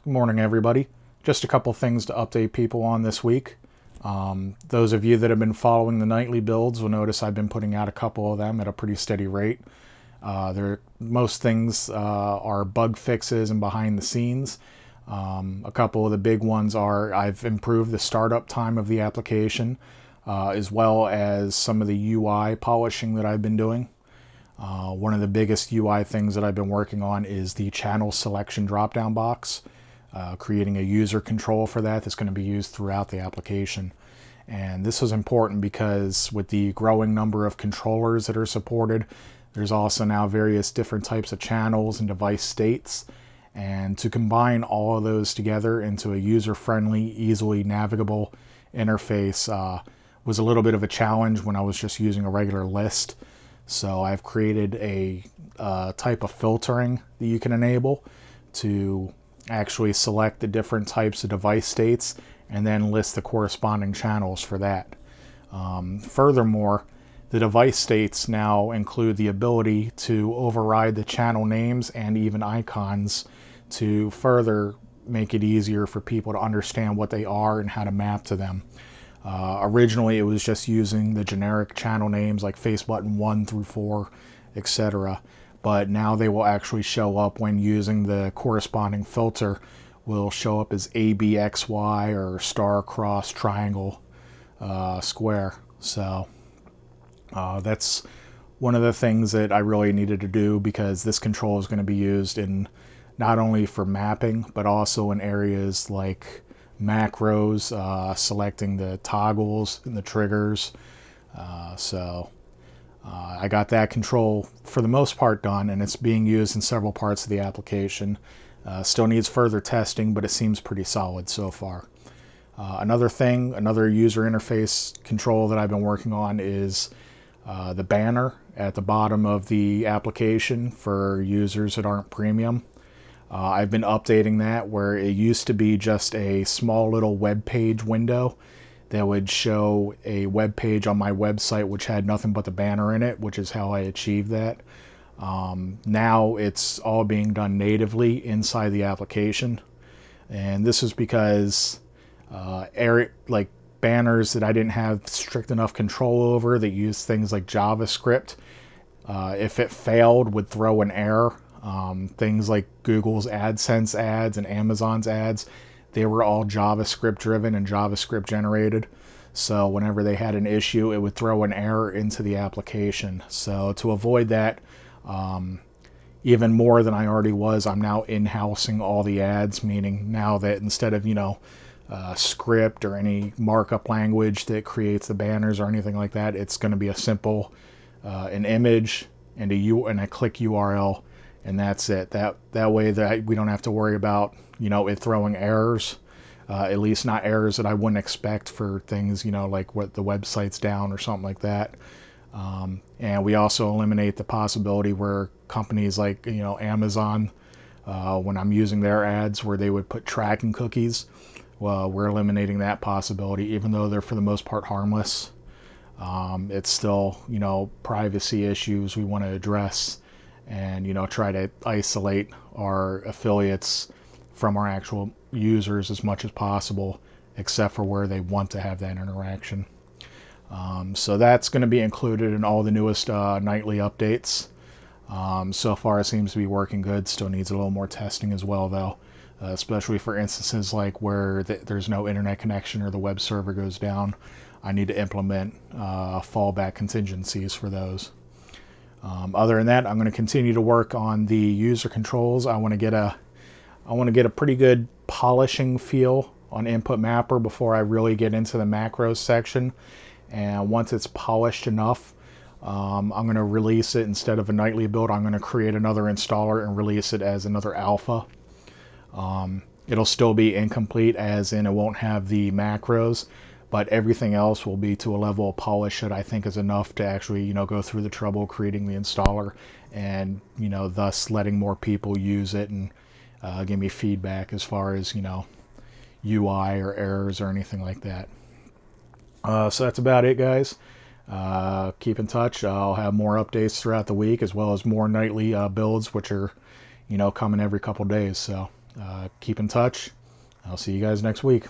Good morning, everybody. Just a couple things to update people on this week. Those of you that have been following the nightly builds will notice I've been putting out a couple of them at a pretty steady rate. Most things are bug fixes and behind the scenes. A couple of the big ones are I've improved the startup time of the application, as well as some of the UI polishing that I've been doing. One of the biggest UI things that I've been working on is the channel selection drop-down box, creating a user control for that that's going to be used throughout the application. And this was important because with the growing number of controllers that are supported, there's also now various different types of channels and device states. And to combine all of those together into a user-friendly, easily navigable interface was a little bit of a challenge when I was just using a regular list. So I've created a type of filtering that you can enable to actually select the different types of device states and then list the corresponding channels for that. Furthermore, the device states now include the ability to override the channel names and even icons to further make it easier for people to understand what they are and how to map to them. Originally, it was just using the generic channel names like face button 1 through 4, etc. But now they will actually show up when using the corresponding filter, will show up as ABXY or star, cross, triangle, square. So that's one of the things that I really needed to do, because this control is going to be used in not only for mapping, but also in areas like macros, selecting the toggles and the triggers. I got that control for the most part done, and it's being used in several parts of the application. Still needs further testing, but it seems pretty solid so far. Another user interface control that I've been working on is the banner at the bottom of the application for users that aren't premium. I've been updating that, where it used to be just a small little web page window that would show a web page on my website which had nothing but the banner in it, which is how I achieved that. Now it's all being done natively inside the application, and this is because like banners that I didn't have strict enough control over, that use things like JavaScript, if it failed, would throw an error. Things like Google's AdSense ads and Amazon's ads, they were all JavaScript driven and JavaScript generated. So whenever they had an issue, it would throw an error into the application. So to avoid that, even more than I already was, I'm now in-housing all the ads, meaning now that instead of, script or any markup language that creates the banners or anything like that, it's going to be a simple an image and a click URL. And that's it. That way that we don't have to worry about, it throwing errors, at least not errors that I wouldn't expect for things, like what the website's down or something like that. And we also eliminate the possibility where companies like, Amazon, when I'm using their ads where they would put tracking cookies, well, we're eliminating that possibility, even though they're for the most part harmless. It's still, privacy issues we want to address, and try to isolate our affiliates from our actual users as much as possible, except for where they want to have that interaction. So that's going to be included in all the newest nightly updates. So far it seems to be working good. Still needs a little more testing as well, though, especially for instances like where there's no internet connection or the web server goes down. I need to implement fallback contingencies for those. Other than that, I'm going to continue to work on the user controls. I want to get a pretty good polishing feel on InputMapper before I really get into the macros section. And once it's polished enough, I'm going to release it instead of a nightly build. I'm going to create another installer and release it as another alpha. It'll still be incomplete, as in it won't have the macros, but everything else will be to a level of polish that I think is enough to actually, go through the trouble of creating the installer and, thus letting more people use it and give me feedback as far as, UI or errors or anything like that. So that's about it, guys. Keep in touch. I'll have more updates throughout the week, as well as more nightly builds, which are, coming every couple days. So Keep in touch. I'll see you guys next week.